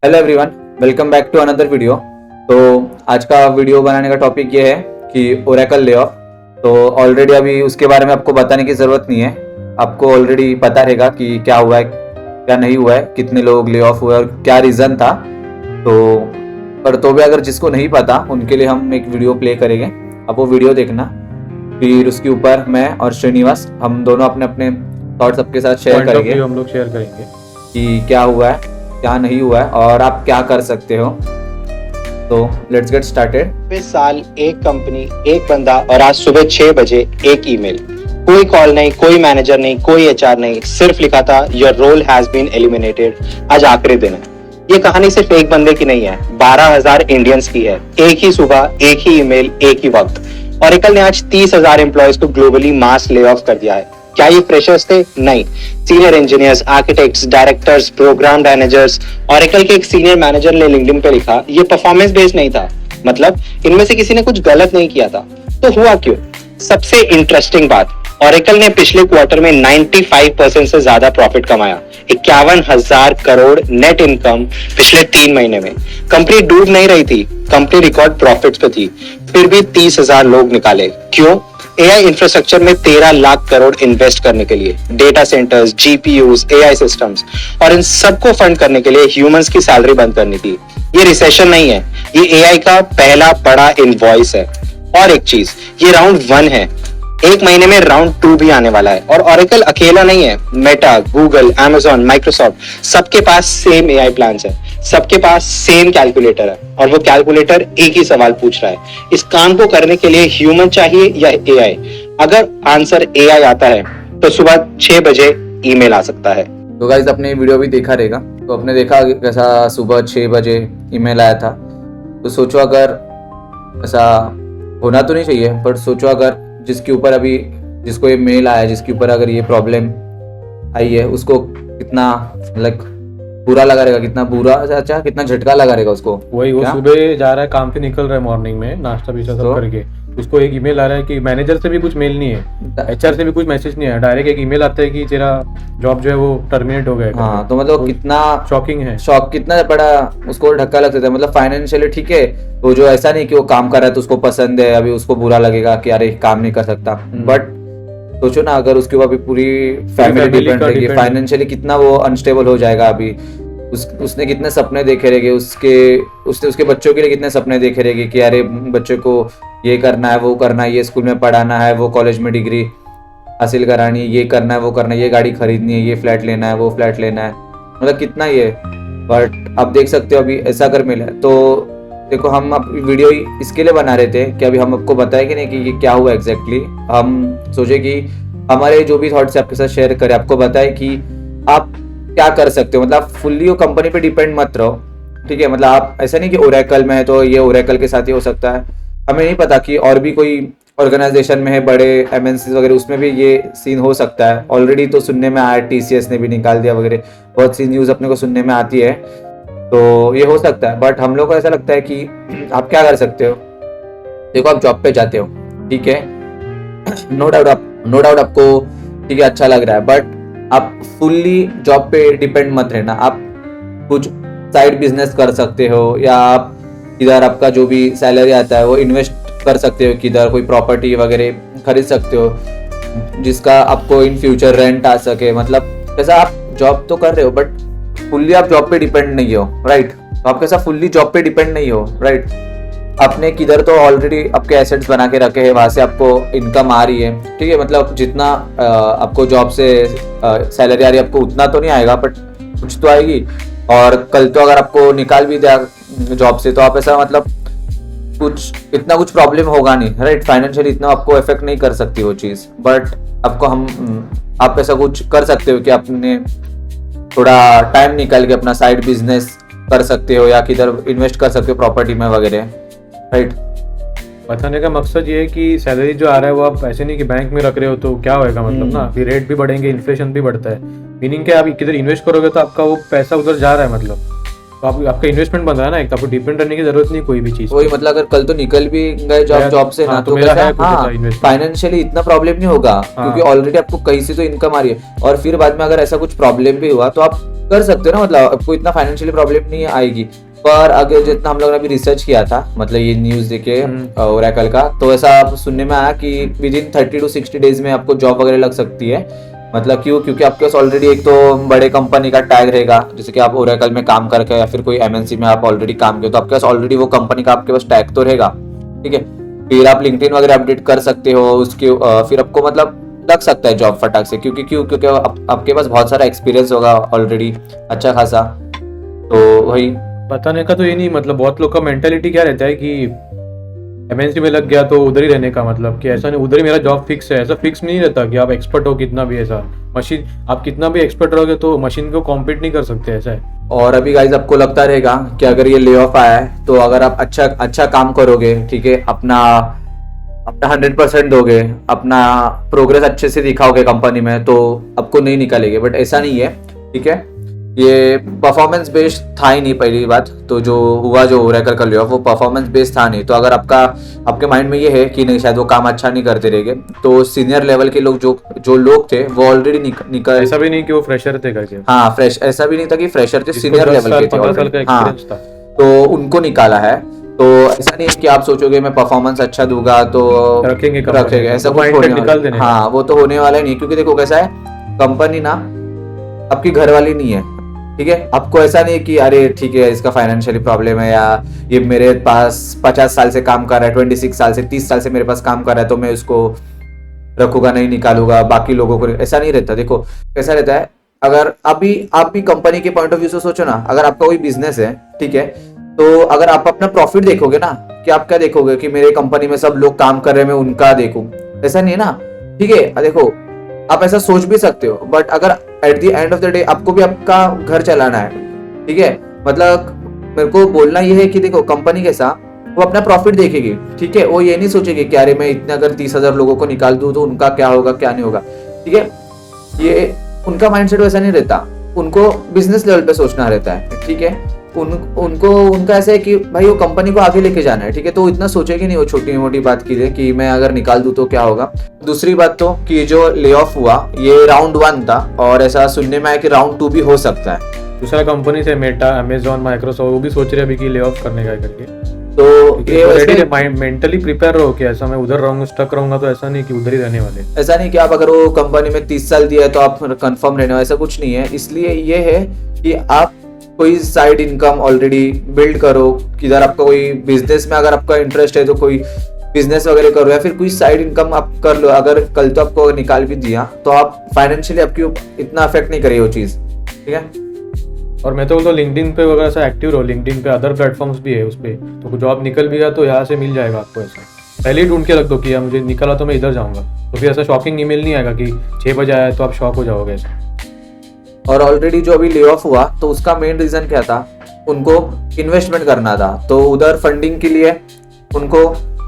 Hello everyone, welcome back to another video. तो आज का वीडियो बनाने का टॉपिक ये है कि ओरेकल ले ऑफ। तो ऑलरेडी अभी उसके बारे में आपको बताने की ज़रूरत नहीं है, आपको ऑलरेडी पता रहेगा कि क्या हुआ है क्या नहीं हुआ है, कितने लोग ले ऑफ हुए और क्या रीज़न था। तो भी अगर जिसको नहीं पता उनके लिए हम एक वीडियो प्ले करेंगे, आप वो वीडियो देखना। फिर उसके ऊपर मैं और श्रीनिवास हम दोनों अपने अपने थॉट्स सबके साथ शेयर करेंगे, हम लोग शेयर करेंगे कि क्या हुआ है क्या नहीं हुआ है और आप क्या कर सकते हो। तो लेट्स गेट स्टार्टेड। पिछले साल एक कंपनी, एक बंदा और आज सुबह 6 बजे एक ईमेल। कोई कॉल नहीं, कोई मैनेजर नहीं, कोई एचआर नहीं, सिर्फ लिखा था your role has been eliminated. आज आखिरी दिन है। ये कहानी सिर्फ एक बंदे की नहीं है, 12,000 इंडियंस की है। एक ही सुबह, एक ही ईमेल, एक ही वक्त। ओरेकल ने आज 30,000 एम्प्लॉयज को ग्लोबली मास ले ऑफ कर दिया है। क्या ये फ्रेशर्स थे? नहीं, senior engineers, architects, directors, programme managers. Oracle के एक सीनियर मैनेजर ने लिंक्डइन पे लिखा, ये परफॉर्मेंस बेस्ड नहीं था, मतलब इनमें से किसी ने कुछ गलत नहीं किया था। तो हुआ क्यों? सबसे इंटरेस्टिंग बात, ओरेकल ने पिछले क्वार्टर में 95% से ज्यादा प्रॉफिट कमाया। 51,000 करोड़ नेट इनकम पिछले 3 महीने में। कंपनी डूब नहीं रही थी, कंपनी रिकॉर्ड प्रॉफिट्स पे थी, फिर भी 30,000 लोग निकाले। क्यों? एआई इंफ्रास्ट्रक्चर में 13 लाख करोड़ इन्वेस्ट करने के लिए, data centres, GPUs, AI systems, और इन सबको फंड करने के लिए ह्यूमंस की सैलरी बंद करनी थी। ये रिसेशन नहीं है, ये एआई का पहला बड़ा इनवॉइस है। और एक चीज, ये राउंड 1 है, 1 महीने में राउंड 2 भी आने वाला है। और ओरेकल अकेला नहीं है, मेटा, गूगल, अमेजॉन, माइक्रोसॉफ्ट, सबके पास सेम एआई प्लान्स है, सबके पास सेम कैलकुलेटर है। और वो कैलकुलेटर एक ही सवाल पूछ रहा है, इस काम को करने के लिए ह्यूमन चाहिए या एआई? अगर आंसर एआई आता है तो सुबह 6 बजे ईमेल आ सकता है। तो गाइस, अपने वीडियो भी देखा रहेगा, तो आपने देखा कैसा सुबह 6 बजे ईमेल आया था। तो सोचो अगर ऐसा होना तो नहीं चाहिए, पर सोचो अगर जिसके ऊपर अभी जिसको ये मेल आया, जिसके ऊपर अगर ये प्रॉब्लम आई है, उसको कितना बुरा लगा रहेगा, कितना बुरा, अच्छा कितना झटका लगा रहेगा उसको। वही वो सुबह जा रहा है, काम पे निकल रहा है मॉर्निंग में, नाश्ता भी सब करके, उसको एक ईमेल आ रहा है कि मैनेजर से भी कुछ मेल नहीं है, एचआर से भी कुछ मैसेज नहीं है, डायरेक्ट एक ईमेल आता है कि तेरा जॉब जो है वो टर्मिनेट हो गया। हाँ, तो मतलब कितना शॉकिंग है, शॉक कितना बड़ा उसको धक्का लग सकता है। मतलब फाइनेंशियली ठीक है, वो जो ऐसा नहीं कि वो काम कर रहा है तो उसको पसंद है, अभी उसको बुरा लगेगा कि अरे काम नहीं कर सकता, बट सोचो ना अगर उसके ऊपर पूरी फैमिली डिपेंड रहेगी, फाइनेंशियली कितना वो अनस्टेबल हो जाएगा। अभी उसने कितने सपने देखे रहेंगे, उसके बच्चों के लिए कितने सपने देखे रहेंगे कि अरे बच्चों को ये करना है, वो करना है, ये स्कूल में पढ़ाना है, वो कॉलेज में डिग्री हासिल करानी है, ये करना है, वो करना है, ये गाड़ी खरीदनी है, ये फ्लैट लेना है, वो फ्लैट लेना है, मतलब कितना ये। बट आप देख सकते हो अभी ऐसा अगर मिला है तो देखो, हम अब वीडियो इसके लिए बना रहे थे कि अभी हम आपको बताए कि नहीं कि ये क्या हुआ एग्जैक्टली। हम सोचे कि हमारे जो भी थॉट्स आपके साथ शेयर करें, आपको बताए कि आप क्या कर सकते हो। मतलब फुल्ली वो कंपनी पे डिपेंड मत रहो, ठीक है। मतलब आप ऐसा नहीं कि ओरेकल में है तो ये ओरेकल के साथ ही हो सकता है, हमें नहीं पता कि और भी कोई ऑर्गेनाइजेशन में है, बड़े एमएनसी वगैरह, उसमें भी ये सीन हो सकता है। ऑलरेडी तो सुनने में आया, टीसीएस ने भी निकाल दिया वगैरह, बहुत सी न्यूज़ अपने को सुनने में आती है, तो ये हो सकता है। बट हम लोग को ऐसा लगता है कि आप क्या कर सकते हो। देखो, आप जॉब पे जाते हो, ठीक है, नो डाउट आपको ठीक है अच्छा लग रहा है, बट आप फुल्ली जॉब पे डिपेंड मत रहना। आप कुछ साइड बिजनेस कर सकते हो, या आप इधर आपका जो भी सैलरी आता है वो इन्वेस्ट कर सकते हो, किधर कोई प्रॉपर्टी वगैरह खरीद सकते हो जिसका आपको इन फ्यूचर रेंट आ सके। मतलब कैसा आप जॉब तो कर रहे हो बट फुल्ली आप जॉब पे डिपेंड नहीं हो, राइट। तो आप कैसा फुल्ली जॉब पे डिपेंड नहीं हो, राइट। आपने किधर तो ऑलरेडी आपके एसेट्स बना के रखे हैं, वहां से आपको इनकम आ रही है, ठीक है। मतलब जितना आपको जॉब से सैलरी आ रही है, आपको उतना तो नहीं आएगा बट कुछ तो आएगी। और कल तो अगर आपको निकाल भी दिया जॉब से तो आप ऐसा मतलब इतना कुछ प्रॉब्लम होगा नहीं, राइट। फाइनेंशियली इतना आपको इफेक्ट नहीं कर सकती वो चीज़, बट आपको आप ऐसा कुछ कर सकते हो कि आपने थोड़ा टाइम निकाल के अपना साइड बिजनेस कर सकते हो, या किधर इन्वेस्ट कर सकते हो प्रॉपर्टी में वगैरह, राइट। बताने का मकसद ये है कि सैलरी जो आ रहा है वो आप ऐसे नहीं कि बैंक में रख रहे हो तो क्या होएगा, मतलब ना फिर रेट भी बढ़ेंगे, इन्फ्लेशन भी बढ़ता है। मीनिंग क्या, आप किधर इन्वेस्ट करोगे तो आपका वो पैसा उधर जा रहा है, मतलब तो आपका इन्वेस्टमेंट बन रहा है ना, एक तो आपको डिपेंड रहने की जरूरत नहीं कोई भी चीज। वही मतलब अगर कल तो निकल भी गए जॉब से ना, तो फाइनेंशियली इतना प्रॉब्लम नहीं होगा, क्योंकि ऑलरेडी आपको कहीं से तो इनकम आ रही है। और फिर बाद में अगर ऐसा कुछ प्रॉब्लम भी हुआ तो आप कर सकते हो ना, मतलब आपको इतना फाइनेंशियली प्रॉब्लम नहीं आएगी। पर अगर जितना हम लोगों ने अभी रिसर्च किया था, मतलब ये न्यूज़ देखे ओरेकल का, तो ऐसा सुनने में आया कि विद इन 30 to 60 डेज में आपको जॉब वगैरह लग सकती है। मतलब क्यों? क्योंकि आपके पास ऑलरेडी एक तो बड़े कंपनी का टैग रहेगा, जैसे कि आप ओरेकल में काम करके या फिर कोई एमएनसी में आप ऑलरेडी काम किया, तो आपके पास ऑलरेडी वो कंपनी का आपके पास टैग तो रहेगा, ठीक है। फिर आप लिंक्डइन वगैरह अपडेट कर सकते हो उसके, फिर आपको मतलब लग सकता है जॉब फटाक से, क्योंकि आपके पास बहुत सारा एक्सपीरियंस होगा ऑलरेडी अच्छा खासा। तो वही बताने का तो ये नहीं, मतलब बहुत लोग का मेंटेलिटी क्या रहता है कि एमएनसी में लग गया तो उधर ही रहने का, मतलब कि ऐसा नहीं उधर ही मेरा जॉब फिक्स है, ऐसा फिक्स नहीं रहता कि आप एक्सपर्ट हो कितना भी, ऐसा मशीन आप कितना भी एक्सपर्ट रहोगे तो मशीन को कॉम्पीट नहीं कर सकते, ऐसा है। और अभी गाइज आपको लगता रहेगा कि अगर ये ले ऑफ आया है तो अगर आप अच्छा काम करोगे, ठीक है, अपना 100% दोगे, अपना प्रोग्रेस अच्छे से दिखाओगे कंपनी में, तो आपको नहीं निकालेंगे। बट ऐसा नहीं है, ठीक है। ये परफॉर्मेंस बेस्ड था ही नहीं, पहली बात तो जो हुआ जो ओरेकल का ले ऑफ वो परफॉर्मेंस बेस्ड था नहीं। तो अगर आपके माइंड में ये है कि नहीं शायद वो काम अच्छा नहीं करते रहेंगे, तो सीनियर लेवल के लोग जो लोग थे वो ऑलरेडी निकल, ऐसा भी नहीं कि वो फ्रेशर थे करके, हाँ फ्रेश, ऐसा भी नहीं था कि फ्रेशर थे, सीनियर लेवल के थे, 15 साल का हाँ, एक्सपीरियंस था, तो उनको निकाला है। तो ऐसा नहीं है कि आप सोचोगे मैं परफॉर्मेंस अच्छा दूंगा तो रखेंगे, ऐसा वो कुछ mindset होने निकाल देने का। हाँ, वो तो होने वाला ही नहीं, क्योंकि देखो कैसा है, कंपनी ना आपकी घर वाली नहीं है, ठीक है। आपको ऐसा नहीं है कि अरे ठीक है इसका फाइनेंशियली प्रॉब्लम है, या ये मेरे पास 50 साल से काम कर रहा है, 26 साल से 30 साल से मेरे पास काम कर रहा है, तो मैं उसको रखूंगा नहीं निकालूंगा, बाकी लोगों को ऐसा नहीं रहता। देखो कैसा रहता है, अगर आप भी कंपनी के पॉइंट ऑफ व्यू से सोचो ना, अगर आपका कोई बिजनेस है, ठीक है, तो अगर आप अपना प्रॉफिट देखोगे ना, कि आप क्या देखोगे कि मेरे कंपनी में सब लोग काम कर रहे हैं मैं उनका देखूं, ऐसा नहीं है ना, ठीक है। देखो आप ऐसा सोच भी सकते हो, बट अगर at the end of the day आपको भी आपका घर चलाना है, ठीक है, मतलब मेरे को बोलना ये है कि देखो कंपनी कैसा वो अपना प्रॉफिट देखेगी, ठीक है, वो ये नहीं सोचेगी कि अरे मैं इतने अगर 30,000 लोगों को निकाल दूं तो उनका क्या होगा क्या नहीं होगा, ठीक है। ये उनका माइंडसेट वैसा नहीं रहता, उनको बिजनेस लेवल पे सोचना रहता है, ठीक है। उनका ऐसा है कि भाई वो कंपनी को आगे लेके जाना है, ठीक है, तो इतना सोचेगी नहीं वो छोटी मोटी बात के लिए कि मैं अगर निकाल दूं तो क्या होगा। दूसरी बात तो कि जो ले ऑफ हुआ ये राउंड 1 था, और ऐसा सुनने में आया कि राउंड 2 भी हो सकता है। दूसरा कंपनी से मेटा, अमेजोन, माइक्रोसॉफ्ट वो भी सोच रहे अभी कि ले ऑफ करने का करके, तो ये ऑलरेडी मेंटली प्रिपेयर रहो कि ऐसा मैं उधर रहूंगा, स्टक रहूंगा, तो ऐसा नहीं कि उधर ही रहने वाले। ऐसा नहीं कि आप अगर वो कंपनी में 30 साल दिया है तो आप कंफर्म रहने वाले, ऐसा कुछ नहीं है। इसलिए ये है कि आप कोई साइड इनकम ऑलरेडी बिल्ड करो, किधर आपका कोई बिजनेस में अगर आपका इंटरेस्ट है तो कोई बिजनेस वगैरह करो, या फिर कोई साइड इनकम आप कर लो। अगर कल तो आपको निकाल भी दिया तो आप फाइनेंशियली आपकी इतना अफेक्ट नहीं करेगी वो चीज, ठीक है। और मैं तो बोलता हूँ लिंक्डइन पे वगैरह से एक्टिव रहो, लिंक्डइन पे अदर प्लेटफॉर्म्स भी है, उस पे तो जॉब निकल भी गया तो यहाँ से मिल जाएगा आपको। ऐसा पहले ही ढूंढ के रख दो कि यार मुझे निकला तो मैं इधर जाऊंगा, तो फिर ऐसा शॉकिंग ईमेल नहीं आएगा कि 6 बजे आया तो आप शॉक हो जाओगे ऐसा। और ऑलरेडी जो अभी ले ऑफ हुआ तो उसका मेन रीजन क्या था, उनको इन्वेस्टमेंट करना था, तो उधर फंडिंग के लिए उनको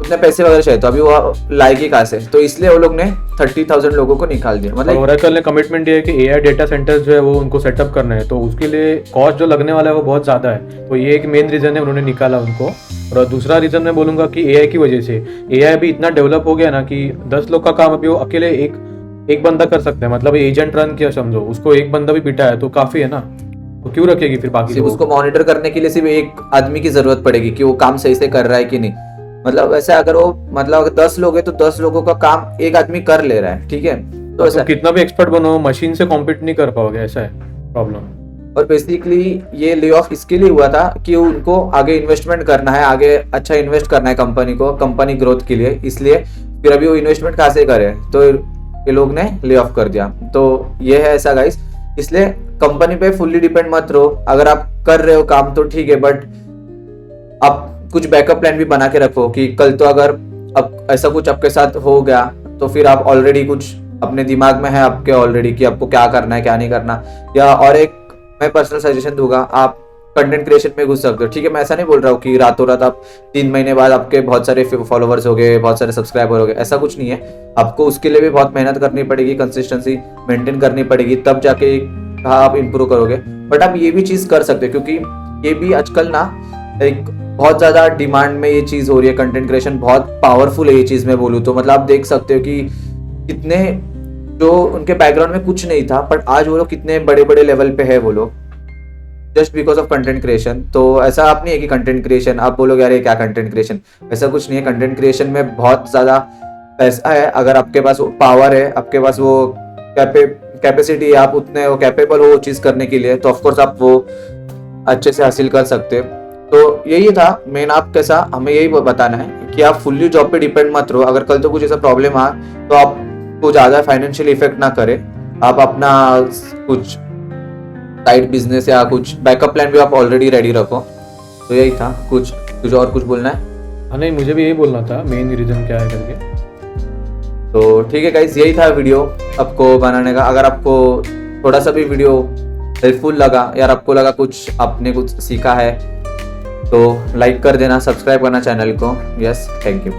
उतने पैसे वगैरह चाहिए, तो अभी वो लाएगी कहाँ से, तो इसलिए वो लोग ने 30,000 लोगों को निकाल दिया। मतलब ओरेकल ने कमिटमेंट दिया है कि एआई डेटा सेंटर्स जो है वो उनको सेटअप करना है, तो उसके लिए कॉस्ट जो लगने वाला है वो बहुत ज़्यादा है, तो ये एक मेन रीज़न है उन्होंने निकाला उनको। और दूसरा रीज़न मैं बोलूँगा कि एआई की वजह से एआई अभी इतना डेवलप हो गया ना कि 10 लोग का काम अभी वो अकेले एक बंदा कर सकता है। मतलब एजेंट रन किया समझो, उसको एक बंदा भी पिटा है तो काफ़ी है ना, तो क्यों रखेगी फिर बाकी सिर्फ उसको मॉनिटर करने के लिए सिर्फ एक आदमी की जरूरत पड़ेगी कि वो काम सही से कर रहा है कि नहीं। मतलब वैसे अगर वो मतलब अगर 10 लोग है तो 10 लोगों का काम एक आदमी कर ले रहा है, ठीक है। तो ऐसा कितना भी एक्सपर्ट बनो मशीन से कॉम्पीट नहीं कर पाओगे, ऐसा है प्रॉब्लम। और बेसिकली ये ले ऑफ इसके लिए हुआ था कि उनको आगे इन्वेस्टमेंट करना है, आगे अच्छा इन्वेस्ट करना है कंपनी को, कंपनी ग्रोथ के लिए। इसलिए फिर अभी वो इन्वेस्टमेंट कहाँ से करे, तो ये लोग ने ले ऑफ कर दिया। तो ये है ऐसा गाइस, इसलिए कंपनी पे फुल्ली डिपेंड मत रहो। अगर आप कर रहे हो काम तो ठीक है, बट आप कुछ बैकअप प्लान भी बना के रखो कि कल तो अगर अब ऐसा कुछ आपके साथ हो गया तो फिर आप ऑलरेडी कुछ अपने दिमाग में है आपके ऑलरेडी कि आपको क्या करना है क्या नहीं करना। या और एक मैं पर्सनल सजेशन दूंगा, आप कंटेंट क्रिएशन में घुस सकते हो, ठीक है। मैं ऐसा नहीं बोल रहा हूँ कि रातों रात आप 3 महीने बाद आपके बहुत सारे फॉलोवर्स हो गए, बहुत सारे सब्सक्राइबर हो गए, ऐसा कुछ नहीं है। आपको उसके लिए भी बहुत मेहनत करनी पड़ेगी, कंसिस्टेंसी मेंटेन करनी पड़ेगी, तब जाके आप इंप्रूव करोगे। बट आप ये भी चीज कर सकते हो, क्योंकि ये भी आजकल ना एक बहुत ज्यादा डिमांड में ये चीज हो रही है। कंटेंट क्रिएशन बहुत पावरफुल है ये चीज मैं बोलूँ तो। मतलब आप देख सकते हो कि कितने जो उनके बैकग्राउंड में कुछ नहीं था, बट आज वो लोग कितने बड़े बड़े लेवल पे है वो लोग, just because of content creation. तो ऐसा आप नहीं है कि कंटेंट क्रिएशन आप बोलोगे अरे क्या कंटेंट क्रिएशन, ऐसा कुछ नहीं है। कंटेंट क्रिएशन में बहुत ज़्यादा पैसा है, अगर आपके पास वो पावर है, आपके पास वो कैपेसिटी, आप उतने वो कैपेबल हो वो चीज़ करने के लिए, तो ऑफकोर्स आप वो अच्छे से हासिल कर सकते। तो यही था मेन, आप कैसा हमें यही बताना है कि आप फुल्ली जॉब पे डिपेंड मत रहो। अगर कल तो कुछ ऐसा प्रॉब्लम आ तो आपको ज़्यादा फाइनेंशियल इफेक्ट ना करे, आप अपना कुछ साइड बिजनेस या कुछ बैकअप प्लान भी आप ऑलरेडी रेडी रखो। तो यही था, कुछ और कुछ बोलना है? हाँ नहीं, मुझे भी यही बोलना था मेन रीज़न क्या है करके। तो ठीक है गाइस, यही था वीडियो आपको बनाने का। अगर आपको थोड़ा सा भी वीडियो हेल्पफुल लगा यार, आपको लगा कुछ आपने कुछ सीखा है, तो लाइक कर देना, सब्सक्राइब करना चैनल को। Yes, thank you.